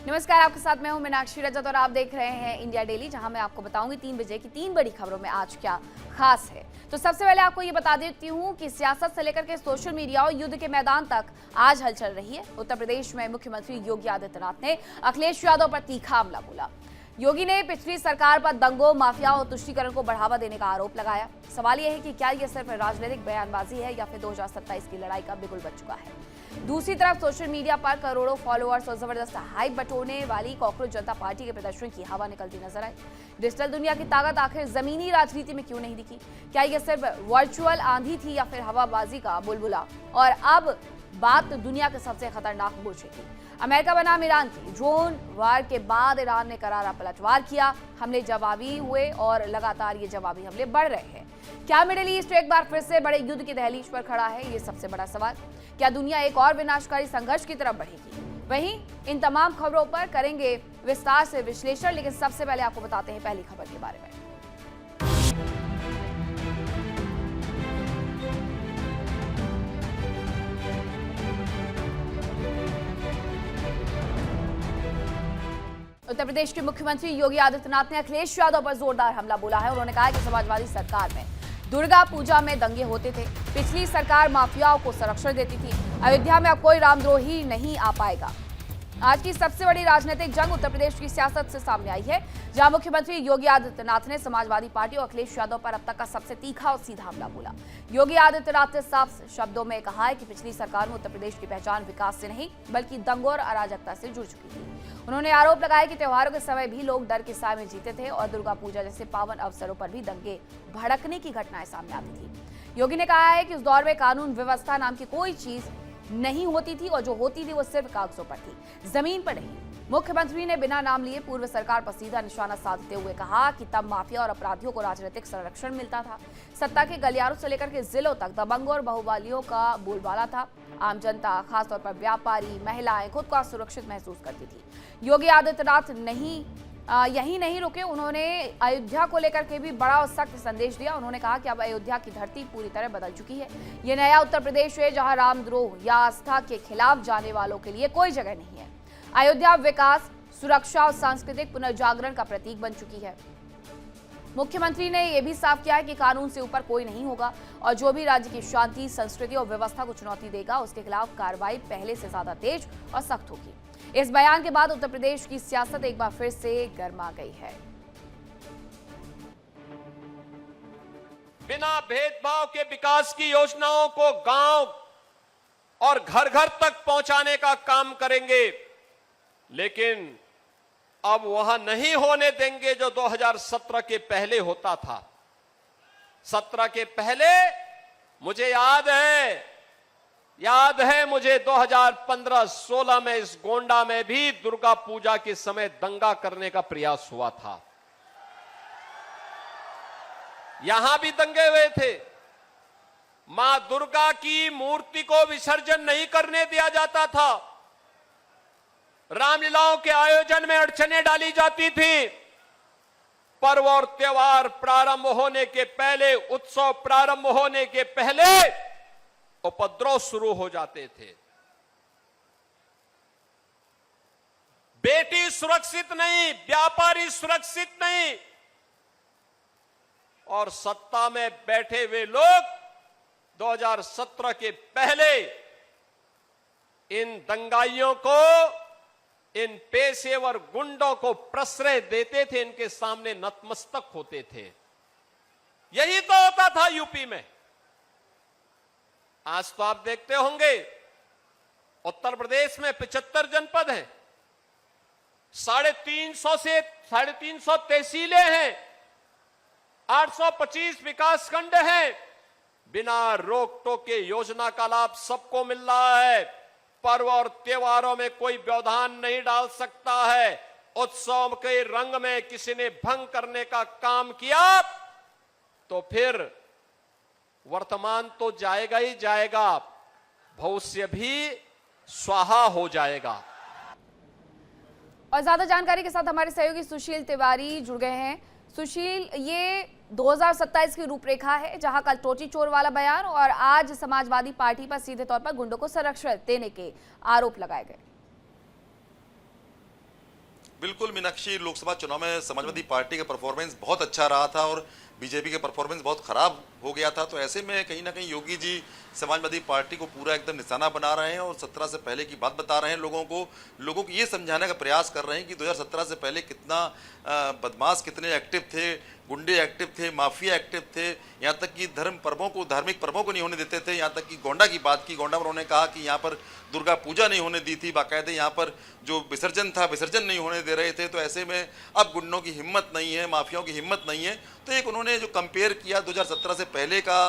नमस्कार, आपके साथ मैं हूं मीनाक्षी रजत और आप देख रहे हैं इंडिया डेली, जहां मैं आपको बताऊंगी 3 बजे की 3 बड़ी खबरों में आज क्या खास है। तो सबसे पहले आपको ये बता देती हूं कि सियासत से लेकर के सोशल मीडिया और युद्ध के मैदान तक आज हलचल रही है। उत्तर प्रदेश में मुख्यमंत्री योगी आदित्यनाथ ने अखिलेश यादव पर तीखा हमला बोला। योगी ने पिछली सरकार पर दंगों, माफिया और तुष्टीकरण को बढ़ावा देने का आरोप लगाया। सवाल यह है कि क्या यह सिर्फ राजनीतिक बयानबाजी है या फिर 2027 की लड़ाई का बिगुल बज चुका है। दूसरी तरफ सोशल मीडिया पर करोड़ों फॉलोअर्स और जबरदस्त हाइप बटोरने वाली कांग्रेस जनता पार्टी के प्रदर्शन की हवा निकलती नजर आई। डिजिटल दुनिया की ताकत आखिर जमीनी राजनीति में क्यों नहीं दिखी? क्या यह सिर्फ वर्चुअल आंधी थी या फिर हवाबाजी का बुलबुला? और अब बात दुनिया के सबसे खतरनाक मोर्चे की। अमेरिका बनाम ईरान की ड्रोन वार के बाद ईरान ने करारा पलटवार किया। हमले जवाबी हुए और लगातार ये जवाबी हमले बढ़ रहे हैं। क्या मिडिल ईस्ट एक बार फिर से बड़े युद्ध की दहलीज पर खड़ा है? ये सबसे बड़ा सवाल। क्या दुनिया एक और विनाशकारी संघर्ष की तरफ बढ़ेगी? वहीं इन तमाम खबरों पर करेंगे विस्तार से विश्लेषण, लेकिन सबसे पहले आपको बताते हैं पहली खबर के बारे में। उत्तर प्रदेश के मुख्यमंत्री योगी आदित्यनाथ ने अखिलेश यादव पर जोरदार हमला बोला है। उन्होंने कहा है कि समाजवादी सरकार में दुर्गा पूजा में दंगे होते थे, पिछली सरकार माफियाओं को संरक्षण देती थी, अयोध्या में अब कोई रामद्रोही नहीं आ पाएगा। आज की सबसे बड़ी राजनीतिक जंग उत्तर प्रदेश की सियासत से सामने आई है, जहां मुख्यमंत्री योगी आदित्यनाथ ने समाजवादी पार्टी और अखिलेश यादव पर अब तक का सबसे तीखा और सीधा हमला बोला। योगी आदित्यनाथ ने साफ शब्दों में कहा है कि पिछली सरकार में उत्तर प्रदेश की पहचान विकास से नहीं बल्कि दंगों और अराजकता से जुड़ चुकी थी। उन्होंने आरोप लगाया कि त्योहारों के समय भी लोग डर के साए में जीते थे और दुर्गा पूजा जैसे पावन अवसरों पर भी दंगे भड़कने की घटनाएं सामने आती थी। योगी ने कहा है कि उस दौर में कानून व्यवस्था नाम की कोई चीज नहीं होती थी और जो होती थी वो सिर्फ कागजों पर थी, जमीन पर नहीं। मुख्यमंत्री ने बिना नाम लिए पूर्व सरकार पर सीधा निशाना साधते हुए कहा कि तब माफिया और अपराधियों को राजनीतिक संरक्षण मिलता था। सत्ता के गलियारों से लेकर के जिलों तक दबंगों और बाहुबलियों का बोलबाला था। आम जनता, खासतौर पर व्यापारी, महिलाएं खुद को सुरक्षित महसूस करती थी। योगी आदित्यनाथ यही नहीं रुके, उन्होंने अयोध्या को लेकर के भी बड़ा और सख्त संदेश दिया। उन्होंने कहा कि अब अयोध्या की धरती पूरी तरह बदल चुकी है। ये नया उत्तर प्रदेश है जहां रामद्रोह या आस्था के खिलाफ जाने वालों के लिए कोई जगह नहीं है। अयोध्या विकास, सुरक्षा और सांस्कृतिक पुनर्जागरण का प्रतीक बन चुकी है। मुख्यमंत्री ने यह भी साफ किया है कि कानून से ऊपर कोई नहीं होगा और जो भी राज्य की शांति, संस्कृति और व्यवस्था को चुनौती देगा उसके खिलाफ कार्रवाई पहले से ज्यादा तेज और सख्त होगी। इस बयान के बाद उत्तर प्रदेश की सियासत एक बार फिर से गर्मा गई है। बिना भेदभाव के विकास की योजनाओं को गांव और घर घर तक पहुंचाने का काम करेंगे, लेकिन अब वहां नहीं होने देंगे जो 2017 के पहले होता था। 17 के पहले मुझे याद है मुझे 2015-16 में इस गोंडा में भी दुर्गा पूजा के समय दंगा करने का प्रयास हुआ था। यहां भी दंगे हुए थे। मां दुर्गा की मूर्ति को विसर्जन नहीं करने दिया जाता था। रामलीलाओं के आयोजन में अड़चनें डाली जाती थी। पर्व और त्योहार प्रारंभ होने के पहले, उत्सव प्रारंभ होने के पहले उपद्रव शुरू हो जाते थे। बेटी सुरक्षित नहीं, व्यापारी सुरक्षित नहीं, और सत्ता में बैठे हुए लोग 2017 के पहले इन दंगाइयों को, इन पेशेवर गुंडों को प्रश्रय देते थे, इनके सामने नतमस्तक होते थे। यही तो होता था यूपी में। आज तो आप देखते होंगे उत्तर प्रदेश में 75 जनपद हैं, 350 तहसीलें हैं, 825 विकास खंड हैं। बिना रोक टोक के योजना का लाभ सबको मिल रहा है। पर्व और त्योहारों में कोई व्यवधान नहीं डाल सकता है। उत्सव के रंग में किसी ने भंग करने का काम किया तो फिर वर्तमान तो जाएगा ही जाएगा, भविष्य भी स्वाहा हो जाएगा। और ज्यादा जानकारी के साथ हमारे सहयोगी सुशील तिवारी जुड़ गए हैं। सुशील, ये 2027 की रूपरेखा है जहां कल टोटी चोर वाला बयान और आज समाजवादी पार्टी पर सीधे तौर पर गुंडों को संरक्षण देने के आरोप लगाए गए। बिल्कुल मीनाक्षी, लोकसभा चुनाव में समाजवादी पार्टी का परफॉर्मेंस बहुत अच्छा रहा था और बीजेपी का परफॉर्मेंस बहुत खराब हो गया था। तो ऐसे में कहीं ना कहीं योगी जी समाजवादी पार्टी को पूरा एकदम निशाना बना रहे हैं और 17 से पहले की बात बता रहे हैं लोगों को ये समझाने का प्रयास कर रहे हैं कि 2017 से पहले कितना बदमाश कितने एक्टिव थे, गुंडे एक्टिव थे, माफिया एक्टिव थे, यहाँ तक कि धार्मिक पर्वों को नहीं होने देते थे। यहाँ तक कि गोंडा की बात की, गोंडा में उन्होंने कहा कि यहाँ पर दुर्गा पूजा नहीं होने दी थी, बाकायदे यहाँ पर जो विसर्जन था विसर्जन नहीं होने दे रहे थे। तो ऐसे में अब गुंडों की हिम्मत नहीं है, माफियाओं की हिम्मत नहीं है। तो एक उन्होंने जो कंपेयर किया 2017 से पहले का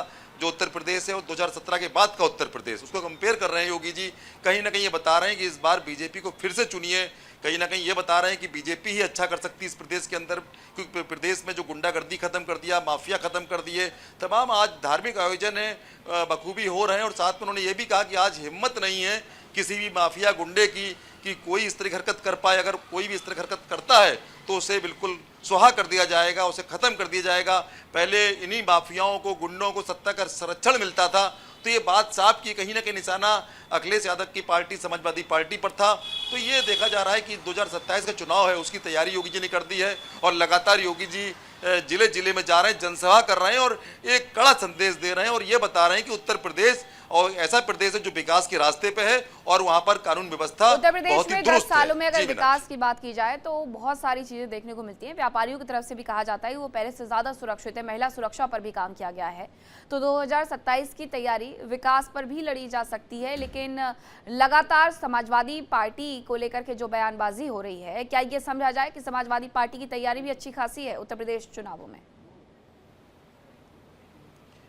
जो उत्तर प्रदेश है और 2017 के बाद का उत्तर प्रदेश, उसको कंपेयर कर रहे हैं योगी जी। कहीं ना कहीं ये बता रहे हैं कि इस बार बीजेपी को फिर से चुनिए। कहीं ना कहीं ये बता रहे हैं कि बीजेपी ही अच्छा कर सकती है इस प्रदेश के अंदर, क्योंकि प्रदेश में जो गुंडागर्दी खत्म कर दिया, माफिया खत्म कर दिए, तमाम आज धार्मिक आयोजन है बखूबी हो रहे हैं। और साथ में उन्होंने ये भी कहा कि आज हिम्मत नहीं है किसी भी माफिया गुंडे की कि कोई इस तरह हरकत कर पाए। अगर कोई भी इस तरह हरकत करता है तो उसे बिल्कुल सुहा कर दिया जाएगा, उसे खत्म कर दिया जाएगा। पहले इन्हीं माफियाओं को, गुंडों को सत्ता का संरक्षण मिलता था। तो ये बात साफ की कहीं ना कहीं निशाना अखिलेश यादव की पार्टी समाजवादी पार्टी पर था। तो ये देखा जा रहा है कि 2027 का चुनाव है, उसकी तैयारी योगी जी ने कर दी है और लगातार योगी जी जिले जिले में जा रहे हैं, जनसभा कर रहे हैं और एक कड़ा संदेश दे रहे हैं और ये बता रहे हैं कि उत्तर प्रदेश और ऐसा प्रदेश है जो विकास के रास्ते पे है और वहां पर कानून व्यवस्था उत्तर प्रदेश बहुत ही में 10 दुरुस्त सालों है। में अगर जी विकास की बात की जाए तो बहुत सारी चीजें देखने को मिलती हैं। व्यापारियों की तरफ से भी कहा जाता है कि वो पहले से ज्यादा सुरक्षित है, महिला सुरक्षा पर भी काम किया गया है। तो 2027 की तैयारी विकास पर भी लड़ी जा सकती है, लेकिन लगातार समाजवादी पार्टी को लेकर के जो बयानबाजी हो रही है, क्या ये समझा जाए कि समाजवादी पार्टी की तैयारी भी अच्छी खासी है उत्तर प्रदेश चुनावों में?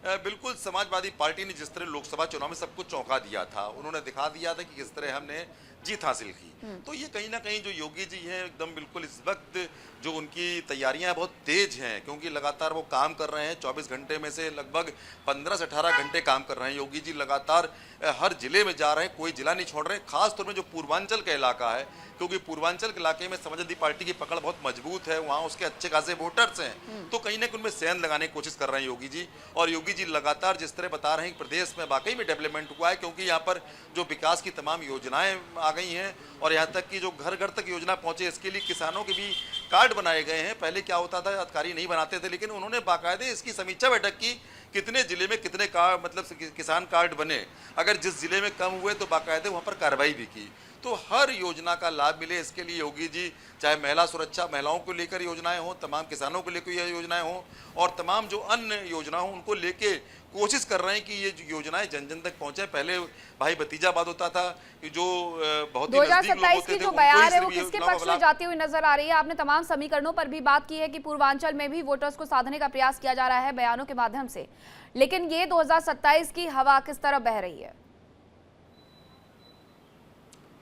बिल्कुल, समाजवादी पार्टी ने जिस तरह लोकसभा चुनाव में सबको चौंका दिया था, उन्होंने दिखा दिया था कि किस तरह हमने जीत हासिल की। तो ये कहीं ना कहीं जो योगी जी हैं एकदम बिल्कुल इस वक्त जो उनकी तैयारियां बहुत तेज हैं, क्योंकि लगातार वो काम कर रहे हैं। 24 घंटे में से लगभग 15 से 18 घंटे काम कर रहे हैं योगी जी। लगातार हर जिले में जा रहे हैं, कोई जिला नहीं छोड़ रहे। खासतौर में जो पूर्वांचल का इलाका है, क्योंकि पूर्वांचल के इलाके में समाजवादी पार्टी की पकड़ बहुत मजबूत है, वहाँ उसके अच्छे खासे वोटर्स हैं। तो कहीं ना कहीं उनमें सेंध लगाने की कोशिश कर रहे हैं योगी जी। और योगी जी लगातार जिस तरह बता रहे हैं कि प्रदेश में वाकई में डेवलपमेंट हुआ है, क्योंकि यहाँ पर जो विकास की तमाम योजनाएं आ गई हैं और यहाँ तक कि जो घर घर तक योजना पहुंचे, इसके लिए किसानों के भी कार्ड बनाए गए हैं। पहले क्या होता था, अधिकारी नहीं बनाते थे, लेकिन उन्होंने बाकायदे इसकी समीक्षा बैठक की, कितने जिले में कितने कार्ड मतलब किसान कार्ड बने, अगर जिस जिले में कम हुए तो बाकायदे वहाँ पर कार्रवाई भी की। तो हर योजना का लाभ मिले, इसके लिए योगी जी चाहे महिला सुरक्षा, महिलाओं को लेकर योजनाएं हों, तमाम किसानों को लेकर ये योजनाएं हों और तमाम जो अन्य योजना हो उनको लेके कोशिश कर रहे हैं कि ये योजनाएं जन जन तक पहुंचे। पहले भाई भतीजावाद होता था, जो बहुत ही नजदीक लोग होते थे, की जो बयान है वो किसके पक्ष में जाती हुई नजर आ रही है? आपने तमाम समीकरणों पर भी बात की है कि पूर्वांचल में भी वोटर्स को साधने का प्रयास किया जा रहा है बयानों के माध्यम से, लेकिन ये 2027 की हवा किस तरह बह रही है?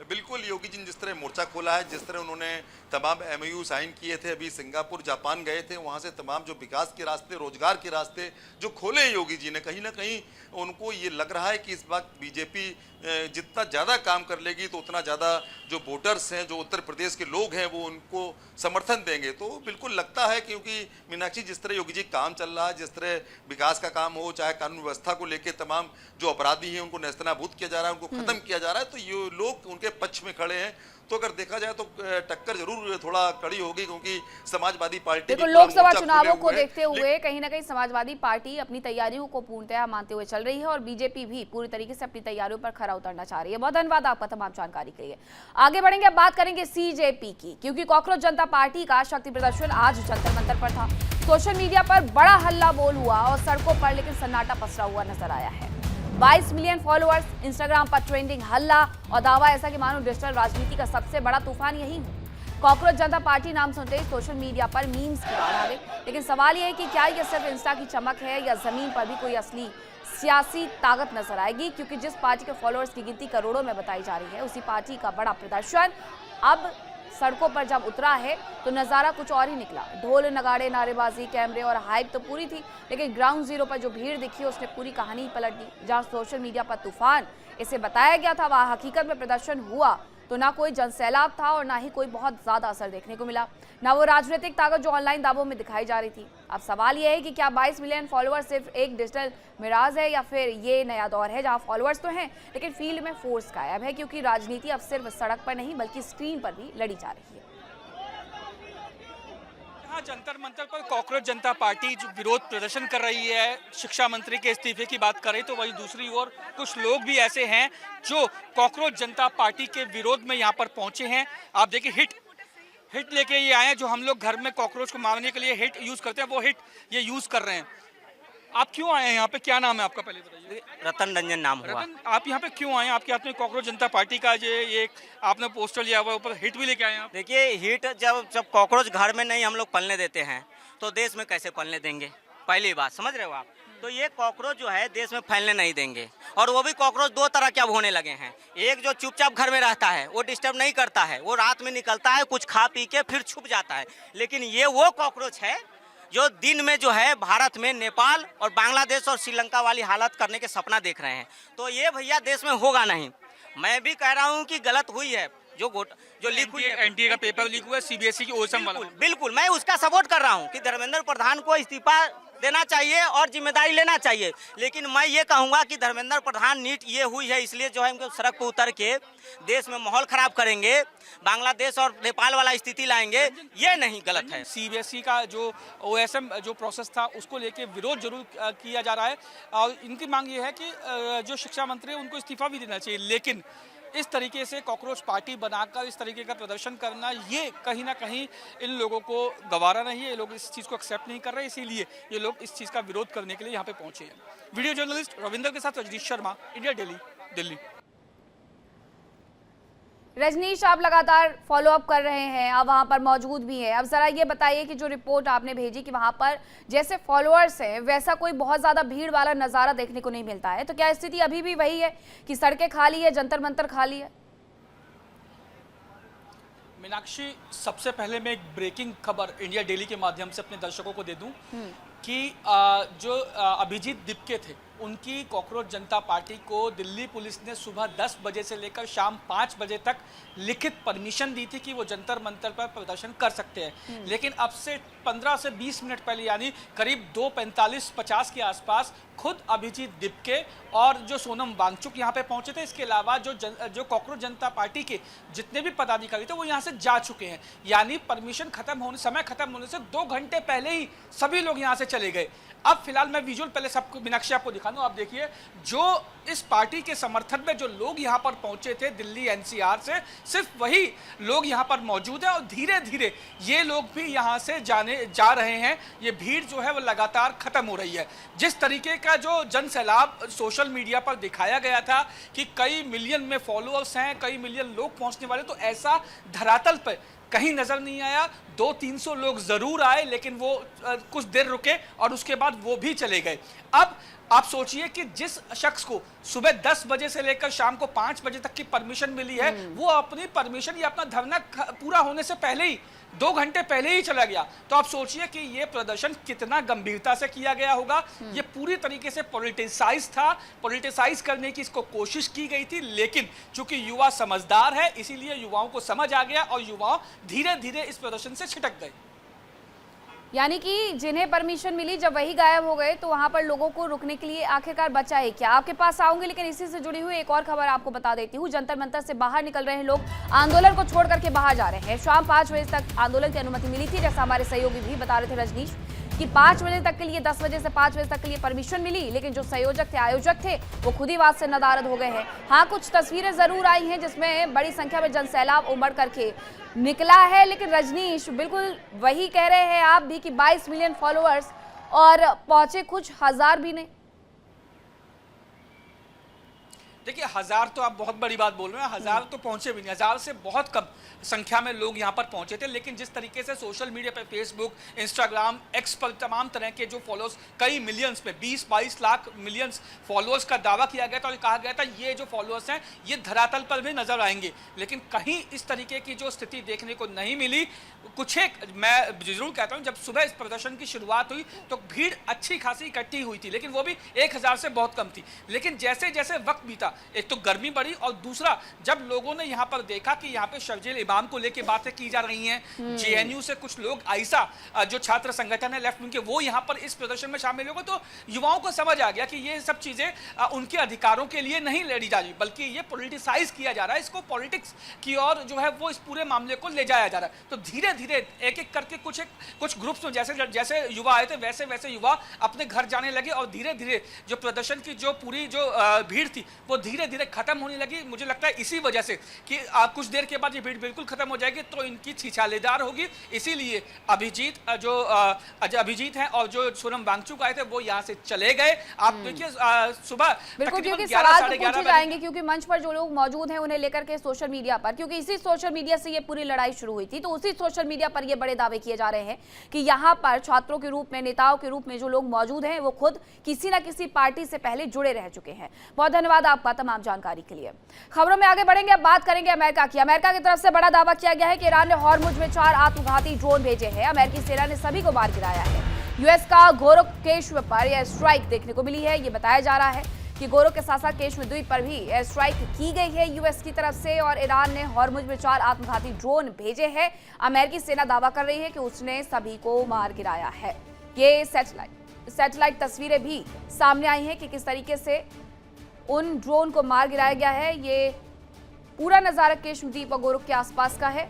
बिल्कुल, योगी जी ने जिस तरह मोर्चा खोला है, जिस तरह उन्होंने तमाम MOU साइन किए थे, अभी सिंगापुर जापान गए थे, वहाँ से तमाम जो विकास के रास्ते, रोजगार के रास्ते जो खोले हैं योगी जी ने, कहीं ना कहीं उनको ये लग रहा है कि इस बात बीजेपी जितना ज़्यादा काम कर लेगी तो उतना ज़्यादा जो वोटर्स हैं, जो उत्तर प्रदेश के लोग हैं, वो उनको समर्थन देंगे। तो बिल्कुल लगता है, क्योंकि मीनाक्षी जिस तरह योगी जी काम चल रहा है, जिस तरह विकास का काम हो, चाहे कानून व्यवस्था को लेकर तमाम जो अपराधी हैं उनको नेस्तनाबूद किया जा रहा है, उनको खत्म किया जा रहा है, तो ये लोग उनके पक्ष में खड़े हैं। तो अगर देखा जाए तो टक्कर जरूर थोड़ा कड़ी होगी, क्योंकि समाजवादी पार्टी देखो लोकसभा चुनावों को देखते हुए कहीं ना कहीं समाजवादी पार्टी अपनी तैयारियों को पूर्णतः मानते हुए चल रही है और बीजेपी भी पूरी तरीके से अपनी तैयारियों पर खरा उतरना चाह रही है। बहुत धन्यवाद आपका तमाम जानकारी के लिए। आगे बढ़ेंगे, अब बात करेंगे CJP की, क्योंकि कॉकरोच जनता पार्टी का शक्ति प्रदर्शन आज जंतर मंतर पर था। सोशल मीडिया पर बड़ा हल्ला बोल हुआ और सड़कों पर लेकिन सन्नाटा पसरा हुआ नजर आया है। 22 मिलियन फॉलोअर्स, इंस्टाग्राम पर ट्रेंडिंग हल्ला और दावा ऐसा कि मानो डिजिटल राजनीति का सबसे बड़ा तूफान यही हो। कॉकरोच जनता पार्टी नाम सुनते ही सोशल मीडिया पर मीम्स की बाढ़ आ गई, लेकिन सवाल यह है कि क्या यह सिर्फ इंस्टा की चमक है या जमीन पर भी कोई असली सियासी ताकत नजर आएगी? क्योंकि जिस पार्टी के फॉलोअर्स की गिनती करोड़ों में बताई जा रही है, उसी पार्टी का बड़ा प्रदर्शन अब सड़कों पर जब उतरा है तो नज़ारा कुछ और ही निकला। ढोल नगाड़े, नारेबाजी, कैमरे और हाइप तो पूरी थी, लेकिन ग्राउंड जीरो पर जो भीड़ दिखी उसने पूरी कहानी ही पलट दी। जहां सोशल मीडिया पर तूफान इसे बताया गया था, वहां हकीकत में प्रदर्शन हुआ तो ना कोई जनसैलाब था और ना ही कोई बहुत ज्यादा असर देखने को मिला, ना वो राजनीतिक ताकत जो ऑनलाइन दावों में दिखाई जा रही थी। अब सवाल यह है कि क्या 22 मिलियन फॉलोअर सिर्फ एक डिजिटल मिराज है या फिर ये नया दौर है जहां फॉलोअर्स तो हैं लेकिन फील्ड में फोर्स गायब है, क्योंकि राजनीति अब सिर्फ सड़क पर नहीं बल्कि स्क्रीन पर भी लड़ी जा रही है। आज जंतर मंतर पर कॉकरोच जनता पार्टी जो विरोध प्रदर्शन कर रही है, शिक्षा मंत्री के इस्तीफे की बात करें तो वही दूसरी ओर कुछ लोग भी ऐसे हैं जो कॉकरोच जनता पार्टी के विरोध में यहाँ पर पहुंचे हैं। आप देखिए हिट लेके ये आए हैं। जो हम लोग घर में कॉकरोच को मारने के लिए हिट यूज करते हैं वो हिट ये यूज कर रहे हैं। आप क्यों आए हैं यहाँ पे? क्या नाम है आपका पहले बताइए? रतन रंजन नाम हुआ। रतन, आप यहाँ पे क्यों आए हैं? आपके हाथ में कॉकरोच जनता पार्टी का ये आपने पोस्टर लिया हुआ है, ऊपर हिट भी लेके आए हैं आप। देखिए हिट जब कॉकरोच घर में नहीं हम लोग पलने देते हैं तो देश में कैसे पलने देंगे? पहली बात समझ रहे हो आप। तो ये कॉकरोच जो है देश में फैलने नहीं देंगे। और वो भी कॉकरोच दो तरह के अब होने लगे हैं। एक जो चुपचाप घर में रहता है वो डिस्टर्ब नहीं करता है, वो रात में निकलता है, कुछ खा पी के फिर छुप जाता है। लेकिन ये वो कॉकरोच है जो दिन में जो है भारत में नेपाल और बांग्लादेश और श्रीलंका वाली हालत करने के सपना देख रहे हैं। तो ये भैया देश में होगा नहीं। मैं भी कह रहा हूँ कि गलत हुई है जो लीक हुई है। एनटीए का पेपर लीक हुआ है, सीबीएसई की ओएसएम वाला। बिल्कुल मैं उसका सपोर्ट कर रहा हूँ कि धर्मेंद्र प्रधान को इस्तीफा देना चाहिए और जिम्मेदारी लेना चाहिए। लेकिन मैं ये कहूँगा कि धर्मेंद्र प्रधान नीट ये हुई है इसलिए जो है उनको सड़क पर उतर के देश में माहौल खराब करेंगे, बांग्लादेश और नेपाल वाला स्थिति लाएंगे, ये नहीं गलत है। सीबीएसई का जो ओएसएम जो प्रोसेस था उसको लेके विरोध जरूर किया जा रहा है और इनकी मांग ये है कि जो शिक्षा मंत्री है उनको इस्तीफा भी देना चाहिए। लेकिन इस तरीके से कॉकरोच पार्टी बनाकर इस तरीके का प्रदर्शन करना ये कहीं ना कहीं इन लोगों को गवारा नहीं है। ये लोग इस चीज़ को एक्सेप्ट नहीं कर रहे, इसीलिए ये लोग इस चीज़ का विरोध करने के लिए यहाँ पे पहुंचे हैं। वीडियो जर्नलिस्ट रविंदर के साथ रजनीश शर्मा, इंडिया डेली, दिल्ली। रजनीश, आप लगातार फॉलो अप कर रहे हैं, आप वहां पर मौजूद भी हैं। अब जरा ये बताइए कि जो रिपोर्ट आपने भेजी कि वहां पर जैसे फॉलोअर्स हैं वैसा कोई बहुत ज्यादा भीड़ वाला नजारा देखने को नहीं मिलता है, तो क्या स्थिति अभी भी वही है कि सड़कें खाली है, जंतर मंतर खाली है? मीनाक्षी, सबसे पहले मैं एक ब्रेकिंग खबर इंडिया डेली के माध्यम से अपने दर्शकों को दे दूं कि जो अभिजीत दिपके थे उनकी कॉकरोच जनता पार्टी को दिल्ली पुलिस ने सुबह 10 बजे से लेकर शाम 5 बजे तक लिखित परमिशन दी थी कि वो जंतर मंतर पर प्रदर्शन कर सकते हैं। लेकिन अब से 15 से 20 मिनट पहले यानी करीब 2:45-50 के आसपास खुद अभिजीत दिपके और जो सोनम वांगचुक यहाँ पे पहुंचे थे। इसके अलावा जो कॉकरोच जनता पार्टी के जितने भी पदाधिकारी थे वो यहाँ से जा चुके हैं। यानी परमिशन समय खत्म होने से 2 घंटे पहले ही सभी लोग यहाँ से चले गए। अब फिलहाल मैं विजुअल पहले सबको मीनाक्षी आपको दिखा दूं। आप देखिए जो इस पार्टी के समर्थन में जो लोग यहाँ पर पहुंचे थे दिल्ली एनसीआर से, सिर्फ वही लोग यहाँ पर मौजूद हैं और धीरे धीरे ये लोग भी यहाँ से जा रहे हैं। ये भीड़ जो है वो लगातार खत्म हो रही है। जिस तरीके का जो जन सैलाब सोशल मीडिया पर दिखाया गया था कि कई मिलियन में फॉलोअर्स हैं, कई मिलियन लोग पहुंचने वाले, तो ऐसा धरातल पर कहीं नजर नहीं आया। 200-300 लोग जरूर आए लेकिन वो कुछ देर रुके और उसके बाद वो भी चले गए। अब आप सोचिए कि जिस शख्स को सुबह 10 बजे से लेकर शाम को 5 बजे तक की परमिशन मिली है, वो अपनी परमिशन या अपना धरना पूरा होने से पहले ही 2 घंटे पहले ही चला गया। तो आप सोचिए कि ये प्रदर्शन कितना गंभीरता से किया गया होगा। ये पूरी तरीके से पॉलिटिसाइज था, पॉलिटिसाइज करने की इसको कोशिश की गई थी। लेकिन चूंकि युवा समझदार है इसीलिए युवाओं को समझ आ गया और युवा धीरे धीरे इस प्रदर्शन से छिटक गए। यानी कि जिन्हें परमिशन मिली जब वही गायब हो गए तो वहां पर लोगों को रुकने के लिए आखिरकार बचा है क्या? आपके पास आऊंगी, लेकिन इसी से जुड़ी हुई एक और खबर आपको बता देती हूँ। जंतर मंतर से बाहर निकल रहे हैं लोग, आंदोलन को छोड़ करके बाहर जा रहे हैं। शाम 5 बजे तक आंदोलन की अनुमति मिली थी, जैसा हमारे सहयोगी भी बता रहे थे रजनीश कि 5 बजे तक के लिए, 10 बजे से 5 बजे तक के लिए परमिशन मिली, लेकिन जो संयोजक थे, आयोजक थे, वो खुद ही बात से नदारद हो गए हैं। हाँ, कुछ तस्वीरें जरूर आई हैं जिसमें बड़ी संख्या में जनसैलाब उमड़ करके निकला है, लेकिन रजनीश बिल्कुल वही कह रहे हैं आप भी कि 22 मिलियन फॉलोअर्स और पहुंचे कुछ हजार भी नहीं। देखिए 1000 तो आप बहुत बड़ी बात बोल रहे हैं, 1000 तो पहुंचे भी नहीं, 1000 से बहुत कम संख्या में लोग यहां पर पहुंचे थे। लेकिन जिस तरीके से सोशल मीडिया पे, फेसबुक, इंस्टाग्राम, एक्स पर तमाम तरह के जो फॉलोअर्स, कई मिलियंस में 20-22 लाख मिलियंस फॉलोअर्स का दावा किया गया था और कहा गया था ये जो फॉलोअर्स हैं ये धरातल पर भी नजर आएंगे, लेकिन कहीं इस तरीके की जो स्थिति देखने को नहीं मिली। कुछ एक मैं जरूर कहता हूं, जब सुबह इस प्रदर्शन की शुरुआत हुई तो भीड़ अच्छी खासी इकट्ठी हुई थी, लेकिन वो भी 1000 से बहुत कम थी। लेकिन जैसे जैसे वक्त बीता एक तो गर्मी बढ़ी और दूसरा जब लोगों ने यहाँ पर देखा कि यहाँ पे शर्जील इमाम को लेके बातें की जा रही हैं, जेएनयू से कुछ लोग आइसा जो छात्र संगठन है लेफ्ट विंग के, वो यहाँ पर इस प्रदर्शन में शामिल हो गए, तो युवाओं को समझ आ गया कि ये सब चीजें उनके अधिकारों के लिए नहीं लड़ी जा रही बल्कि ये पॉलिटिसाइज किया जा रहा है, इसको पॉलिटिक्स की ओर जो है वो इस पूरे मामले को ले जाया जा रहा है। तो धीरे धीरे एक एक करके कुछ ग्रुप्स में जैसे जैसे युवा आए थे वैसे वैसे युवा अपने घर जाने लगे और धीरे धीरे जो प्रदर्शन की जो पूरी जो भीड़ थी वो धीरे धीरे खत्म होने लगी। मुझे लगता है इसी वजह से कि कुछ देर के बाद ये भीड़ बिल्कुल खत्म हो जाएगी तो इनकी छिछालेदार होगी, इसीलिए अभिजीत हैं और जो सोनम वांगचुक आए थे वो यहाँ से चले गए। आप देखिए सुबह बिल्कुल, क्योंकि 11 सवाल तो साढ़े पूछे 11 जाएंगे क्योंकि मंच पर जो लोग मौजूद हैं उन्हें लेकर के सोशल मीडिया पर, क्योंकि इसी सोशल मीडिया से ये पूरी लड़ाई शुरू हुई थी, तो उसी सोशल मीडिया पर ये बड़े दावे किए जा रहे हैं कि यहाँ पर छात्रों के रूप में, नेताओं के रूप में जो लोग मौजूद हैं वो खुद किसी न किसी पार्टी से पहले जुड़े रह चुके हैं। बहुत धन्यवाद आपका तमाम जानकारी के लिए। खबरों में आगे बढ़ेंगे, अब बात करेंगे अमेरिका की। अमेरिका की तरफ से बड़ा दावा किया गया है कि ईरान ने हॉर्मुज में 4 आत्मघाती ड्रोन भेजे हैं। अमेरिकी सेना ने सभी को मार गिराया है। यूएस का गोरखकेश्व पर यह स्ट्राइक देखने को मिली है। ये बताया जा रहा है कि गोरो के साथ साथ केश्व द्वीप पर भी एयर स्ट्राइक की गई है यूएस की तरफ से और ईरान ने हॉर्मुज में 4 आत्मघाती ड्रोन भेजे हैं। अमेरिकी सेना दावा कर रही है कि उसने सभी को मार गिराया है। ये सैटेलाइट तस्वीरें भी सामने आई हैं कि किस तरीके से उन ड्रोन को मार गिराया गया है। ये पूरा नजारा केश्व द्वीप और गोरख के आसपास का है,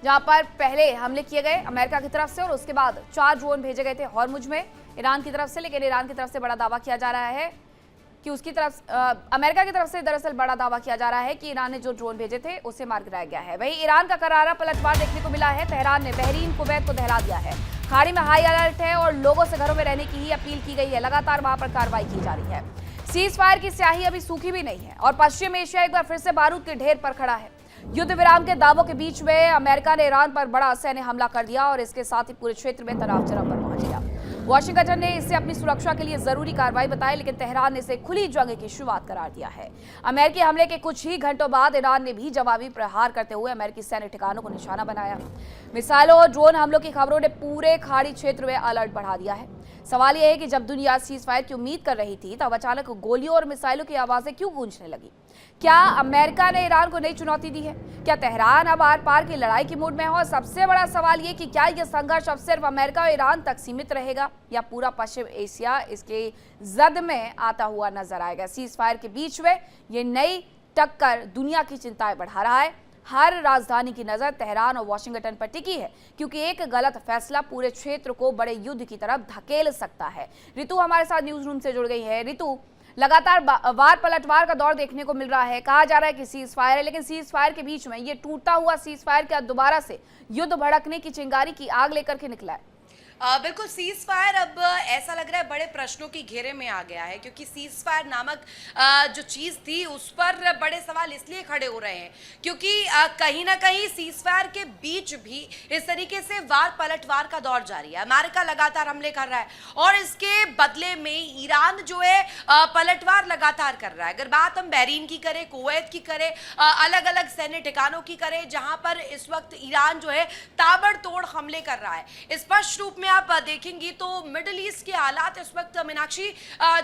जहां पर पहले हमले किए गए अमेरिका की तरफ से और उसके बाद 4 ड्रोन भेजे गए थे हॉर्मुज में ईरान की तरफ से। लेकिन ईरान की तरफ से बड़ा दावा किया जा रहा है कि उसकी तरफ अमेरिका की तरफ से दरअसल बड़ा दावा किया जा रहा है कि ईरान ने जो ड्रोन भेजे थे उसे मार गिराया गया है। वहीं ईरान का करारा पलटवार देखने को मिला है। तेहरान ने बहरीन, कुवैत को दहला दिया है। खाड़ी में हाई अलर्ट है और लोगों से घरों में रहने की ही अपील की गई है। लगातार वहां पर कार्रवाई की जा रही है। सीज फायर की स्याही अभी सूखी भी नहीं है और पश्चिम एशिया एक बार फिर से बारूद के ढेर पर खड़ा है। युद्ध विराम के दावों के बीच में अमेरिका ने ईरान पर बड़ा सैन्य हमला कर दिया और इसके साथ ही पूरे क्षेत्र में तनाव चरम पर पहुंच गया। वाशिंगटन ने इसे अपनी सुरक्षा के लिए जरूरी कार्रवाई बताई, लेकिन तेहरान ने इसे खुली जंग की शुरुआत करार दिया है। अमेरिकी हमले के कुछ ही घंटों बाद ईरान ने भी जवाबी प्रहार करते हुए अमेरिकी सैन्य ठिकानों को निशाना बनाया। मिसाइलों और ड्रोन हमलों की खबरों ने पूरे खाड़ी क्षेत्र में अलर्ट बढ़ा दिया है। सवाल यह है कि जब दुनिया सीज फायर की उम्मीद कर रही थी तब अचानक गोलियों और मिसाइलों की आवाजें क्यों गूंजने लगी? क्या अमेरिका ने ईरान को नई चुनौती दी है? क्या तेहरान अब आर पार की लड़ाई की मूड में है? और सबसे बड़ा सवाल ये कि क्या यह संघर्ष अब सिर्फ अमेरिका और ईरान तक सीमित रहेगा या पूरा पश्चिम एशिया इसके जद में आता हुआ नजर आएगा? सीज फायर के बीच में ये नई टक्कर दुनिया की चिंताएं बढ़ा रहा है। हर राजधानी की नजर तेहरान और वाशिंगटन पर टिकी है क्योंकि एक गलत फैसला पूरे क्षेत्र को बड़े युद्ध की तरफ धकेल सकता है। रितु हमारे साथ न्यूज रूम से जुड़ गई है। रितु, लगातार वार पलटवार का दौर देखने को मिल रहा है। कहा जा रहा है कि सीज फायर है, लेकिन सीज फायर के बीच में ये टूटा हुआ सीज फायर क्या दोबारा से युद्ध भड़कने की चिंगारी की आग लेकर के निकला है? बिल्कुल, सीज फायर अब ऐसा लग रहा है बड़े प्रश्नों की घेरे में आ गया है क्योंकि सीज फायर नामक जो चीज़ थी उस पर बड़े सवाल इसलिए खड़े हो रहे हैं क्योंकि कहीं ना कहीं सीज फायर के बीच भी इस तरीके से वार पलटवार का दौर जारी है। अमेरिका लगातार हमले कर रहा है और इसके बदले में ईरान जो है पलटवार लगातार कर रहा है। अगर बात हम बहरीन की करें, कुवैत की करें, अलग अलग सैन्य ठिकानों की करें जहां पर इस वक्त ईरान जो है ताबड़तोड़ हमले कर रहा है। स्पष्ट रूप में आप देखेंगी तो मिडिल ईस्ट के हालात इस वक्त मीनाक्षी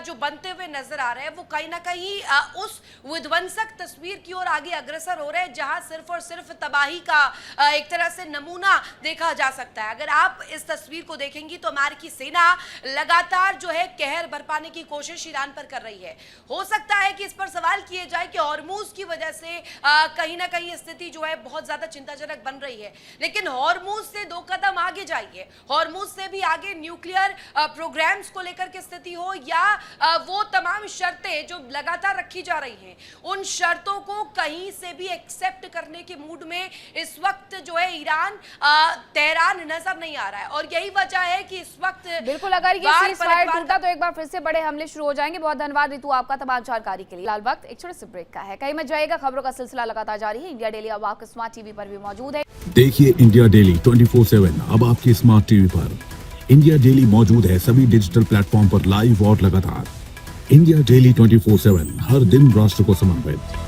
जो बनते हुए नजर आ रहे हैं वो कहीं ना कहीं उस विध्वंसक तस्वीर की ओर आगे अग्रसर हो रहे हैं जहां सिर्फ और सिर्फ तबाही का एक तरह से नमूना देखा जा सकता है। अगर आप इस तस्वीर को देखेंगी तो अमेरिकी सेना लगातार जो है कहर बरपाने की कोशिश ईरान पर कर रही है। हो सकता है कि इस पर सवाल किए जाए कि हॉर्मुज की वजह से कहीं ना कहीं स्थिति जो है बहुत ज्यादा चिंताजनक बन रही है, लेकिन हॉर्मुज से 2 कदम आगे जाइए, हॉर्मुज से भी आगे न्यूक्लियर प्रोग्राम्स को लेकर के स्थिति हो या वो तमाम शर्तें जो लगातार रखी जा रही हैं उन शर्तों को कहीं से भी एक्सेप्ट करने के मूड में इस वक्त जो है ईरान तेहरान नजर नहीं आ रहा है और यही वजह है कि इस वक्त बिल्कुल अगर ये सीज फायर टूटा तो एक बार फिर से बड़े हमले शुरू हो जाएंगे। बहुत धन्यवाद रितु आपका तमाम जानकारी के लिए। लाल वक्त एक छोटे से ब्रेक का है, कहीं मत जाएगा, खबरों का सिलसिला लगातार जारी है। इंडिया डेली अब आपके स्मार्ट टीवी पर भी मौजूद है। देखिए इंडिया डेली 24/7 अब आपकी स्मार्ट टीवी पर। इंडिया डेली मौजूद है सभी डिजिटल प्लेटफॉर्म पर लाइव और लगातार। इंडिया डेली 24/7 हर दिन राष्ट्र को समर्पित।